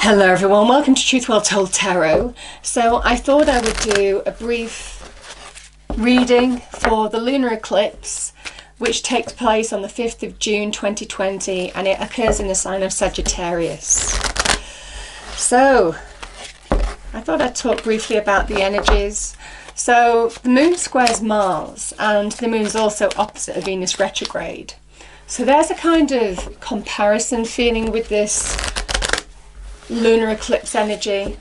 Hello everyone, welcome to Truth Well Told Tarot. So I thought I would do a brief reading for the lunar eclipse, which takes place on the 5th of June 2020, and it occurs in the sign of Sagittarius. So I thought I'd talk briefly about the energies. So the moon squares Mars, and the moon is also opposite of Venus retrograde. So there's a kind of comparison feeling with this lunar eclipse energy,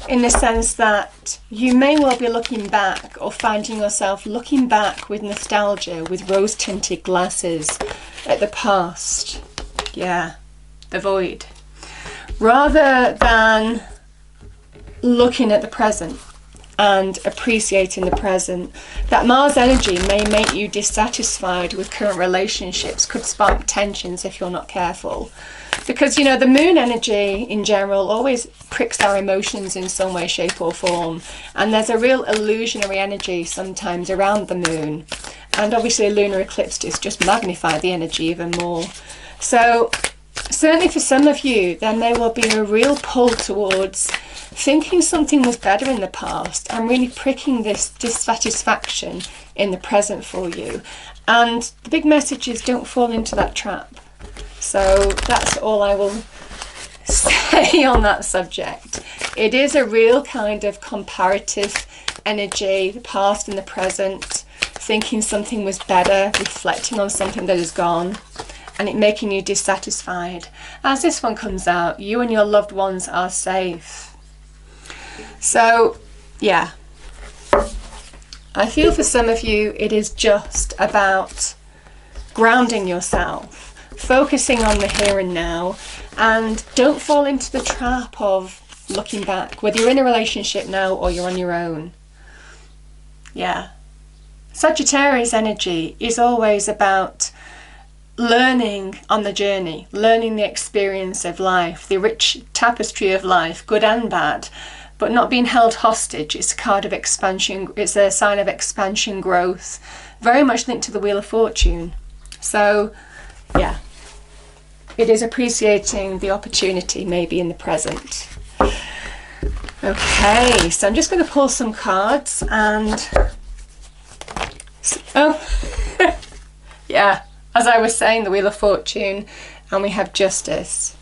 in the sense that you may well be looking back or finding yourself looking back with nostalgia, with rose-tinted glasses at the past. Yeah, the void. Rather than looking at the present and appreciating the present. That Mars energy may make you dissatisfied with current relationships, could spark tensions if you're not careful. Because, you know, the moon energy in general always pricks our emotions in some way, shape or form. And there's a real illusionary energy sometimes around the moon. And obviously a lunar eclipse just magnify the energy even more. So certainly for some of you, there may well be a real pull towards thinking something was better in the past and really pricking this dissatisfaction in the present for you. And the big message is don't fall into that trap. So that's all I will say on that subject. It is a real kind of comparative energy, the past and the present, thinking something was better, reflecting on something that is gone, and it making you dissatisfied. As this one comes out, you and your loved ones are safe. So, yeah. I feel for some of you it is just about grounding yourself, focusing on the here and now, and don't fall into the trap of looking back, whether you're in a relationship now or you're on your own. Yeah. Sagittarius energy is always about learning on the journey, learning the experience of life, the rich tapestry of life, good and bad, but not being held hostage. It's a card of expansion, it's a sign of expansion, growth, very much linked to the Wheel of Fortune. So, yeah, it is appreciating the opportunity maybe in the present. Okay, so I'm just going to pull some cards and... Oh, yeah, as I was saying, the Wheel of Fortune, and we have Justice.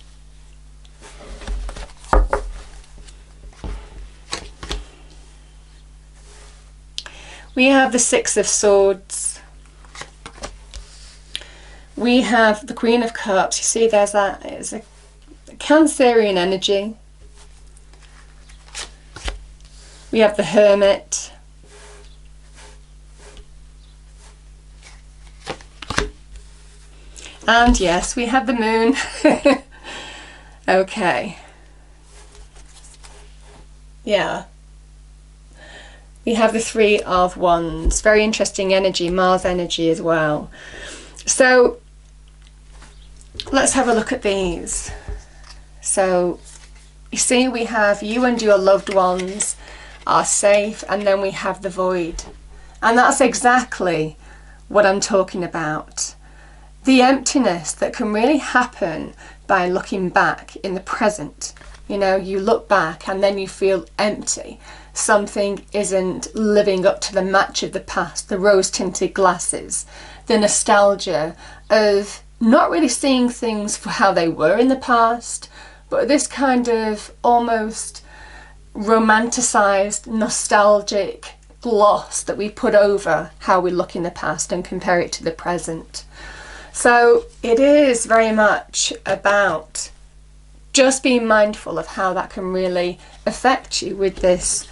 We have the Six of Swords. We have the Queen of Cups. You see, there's that. It's a Cancerian energy. We have the Hermit. And yes, we have the Moon. Okay. Yeah. We have the Three of Wands. Very interesting energy, Mars energy as well. So let's have a look at these. So you see, we have you and your loved ones are safe, and then we have the void. And that's exactly what I'm talking about. The emptiness that can really happen by looking back in the present. You know, you look back and then you feel empty. Something isn't living up to the match of the past, the rose-tinted glasses, the nostalgia of not really seeing things for how they were in the past, but this kind of almost romanticized, nostalgic gloss that we put over how we look in the past and compare it to the present. So it is very much about just being mindful of how that can really affect you with this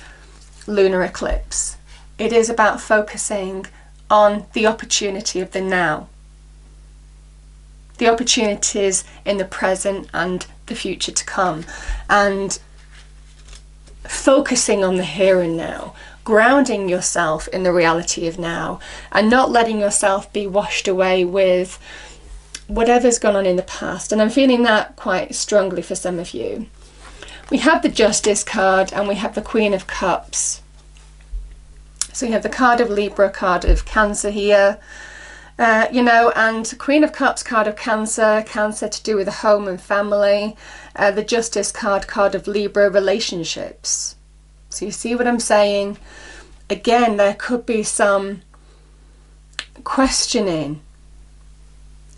lunar eclipse. It is about focusing on the opportunity of the now, the opportunities in the present and the future to come, and focusing on the here and now, grounding yourself in the reality of now, and not letting yourself be washed away with whatever's gone on in the past. And I'm feeling that quite strongly for some of you. We have the Justice card and we have the Queen of Cups. So we have the card of Libra, card of Cancer here. You know, and Queen of Cups, card of Cancer, Cancer to do with the home and family. The Justice card, card of Libra, relationships. So you see what I'm saying? Again, there could be some questioning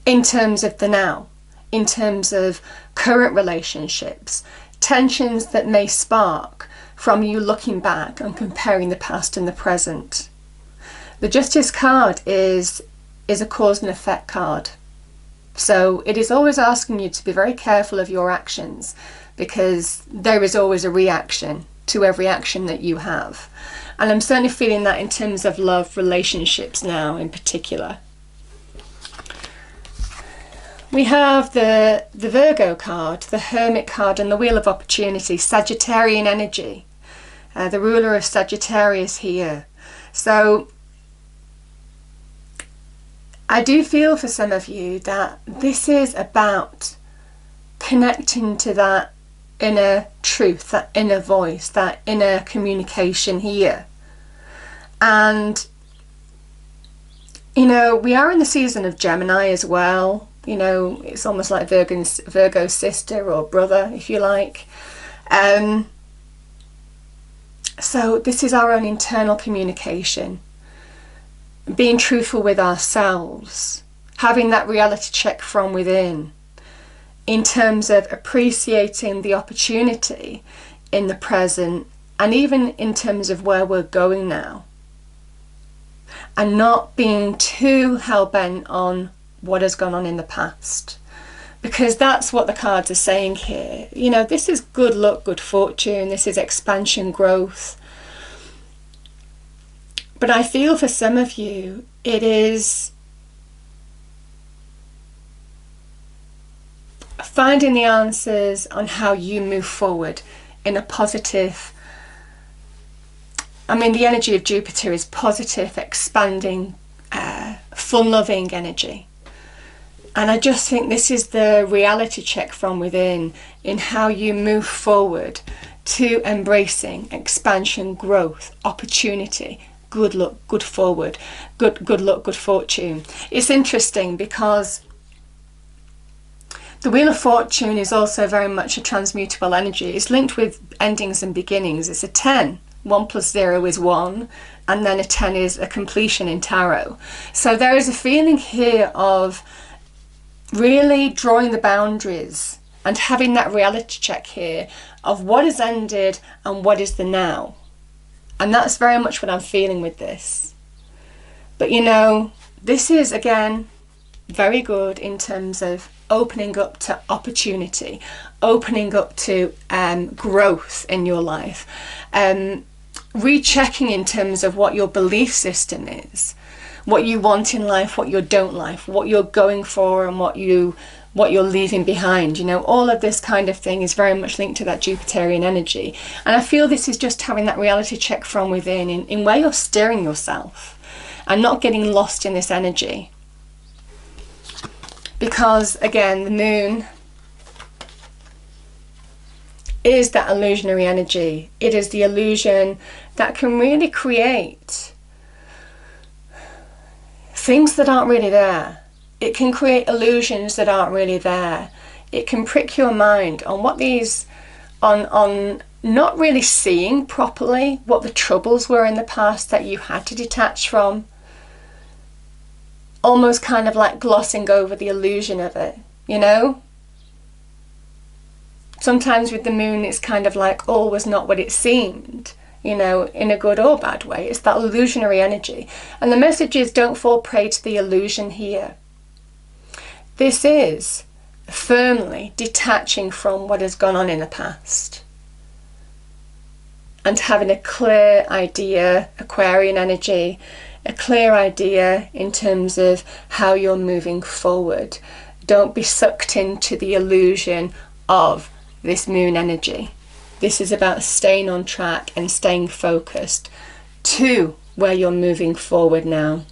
in terms of the now, in terms of current relationships, tensions that may spark from you looking back and comparing the past and the present. The Justice card is a cause and effect card. So it is always asking you to be very careful of your actions, because there is always a reaction to every action that you have. And I'm certainly feeling that in terms of love, relationships now in particular. We have the Virgo card, the Hermit card, and the Wheel of Opportunity, Sagittarian energy. The ruler of Sagittarius here. So I do feel for some of you that this is about connecting to that inner truth, that inner voice, that inner communication here. And, you know, we are in the season of Gemini as well. You know, it's almost like Virgo's sister or brother, if you like. So this is our own internal communication. Being truthful with ourselves, having that reality check from within, in terms of appreciating the opportunity in the present, and even in terms of where we're going now, and not being too hell-bent on what has gone on in the past, because that's what the cards are saying here. You know, this is good luck, good fortune, this is expansion, growth. But I feel for some of you, it is finding the answers on how you move forward in a positive, I mean, the energy of Jupiter is positive, expanding, fun-loving energy. And I just think this is the reality check from within in how you move forward to embracing expansion, growth, opportunity, good luck, good forward, good luck, good fortune. It's interesting because the Wheel of Fortune is also very much a transmutable energy. It's linked with endings and beginnings. It's a 10. 1 plus 0 is 1, and then a 10 is a completion in tarot. So there is a feeling here of really drawing the boundaries and having that reality check here of what has ended and what is the now. And that's very much what I'm feeling with this. But you know, this is again very good in terms of opening up to opportunity, opening up to growth in your life, rechecking in terms of what your belief system is, what you want in life, what you don't like, what you're going for, and what you're leaving behind. You know, all of this kind of thing is very much linked to that Jupiterian energy. And I feel this is just having that reality check from within in where you're steering yourself and not getting lost in this energy. Because again, the moon is that illusionary energy. It is the illusion that can really create things that aren't really there. It can create illusions that aren't really there. It can prick your mind on what these, on not really seeing properly what the troubles were in the past that you had to detach from. Almost kind of like glossing over the illusion of it, you know? Sometimes with the moon, it's kind of like all was not what it seemed, you know, in a good or bad way. It's that illusionary energy. And the message is, don't fall prey to the illusion here. This is firmly detaching from what has gone on in the past and having a clear idea, Aquarian energy, a clear idea in terms of how you're moving forward. Don't be sucked into the illusion of this moon energy. This is about staying on track and staying focused to where you're moving forward now.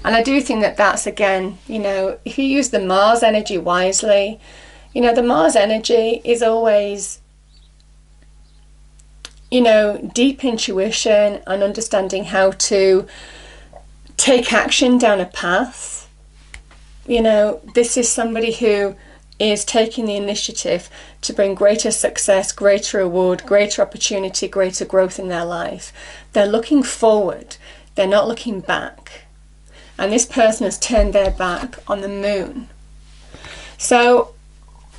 And I do think that that's, again, you know, if you use the Mars energy wisely, you know, the Mars energy is always, you know, deep intuition and understanding how to take action down a path. You know, this is somebody who is taking the initiative to bring greater success, greater reward, greater opportunity, greater growth in their life. They're looking forward. They're not looking back. And this person has turned their back on the moon. So,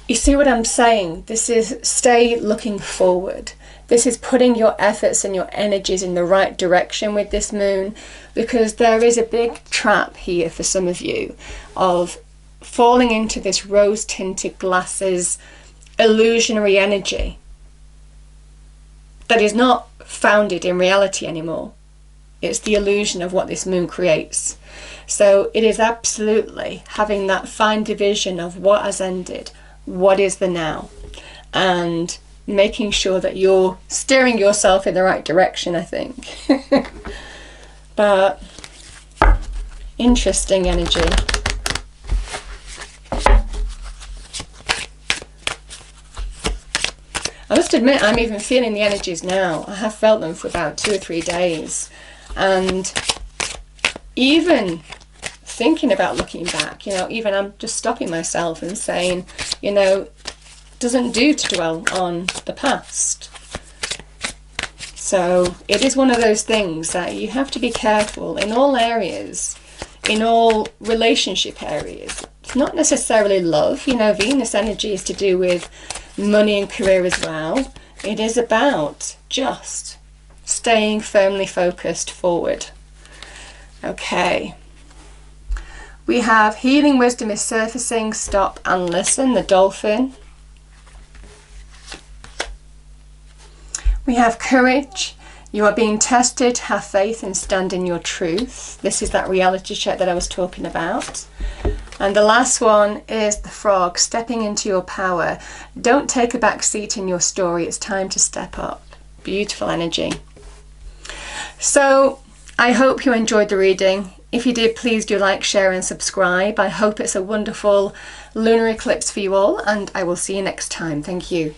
you see what I'm saying? This is stay looking forward. This is putting your efforts and your energies in the right direction with this moon, because there is a big trap here for some of you of falling into this rose-tinted glasses illusionary energy that is not founded in reality anymore. It's the illusion of what this moon creates. So it is absolutely having that fine division of what has ended, what is the now, and making sure that you're steering yourself in the right direction, I think. But interesting energy. I must admit, I'm even feeling the energies now. I have felt them for about 2 or 3 days. And even thinking about looking back, you know, even I'm just stopping myself and saying, you know, it doesn't do to dwell on the past. So it is one of those things that you have to be careful in all areas, in all relationship areas. It's not necessarily love, you know, Venus energy is to do with money and career as well. It is about just staying firmly focused forward. Okay. We have healing wisdom is surfacing, stop and listen, the dolphin. We have courage. You are being tested, have faith and stand in your truth. This is that reality check that I was talking about. And the last one is the frog, stepping into your power. Don't take a back seat in your story. It's time to step up. Beautiful energy. So I hope you enjoyed the reading. If you did, please do like, share and subscribe. I hope it's a wonderful lunar eclipse for you all, and I will see you next time. Thank you.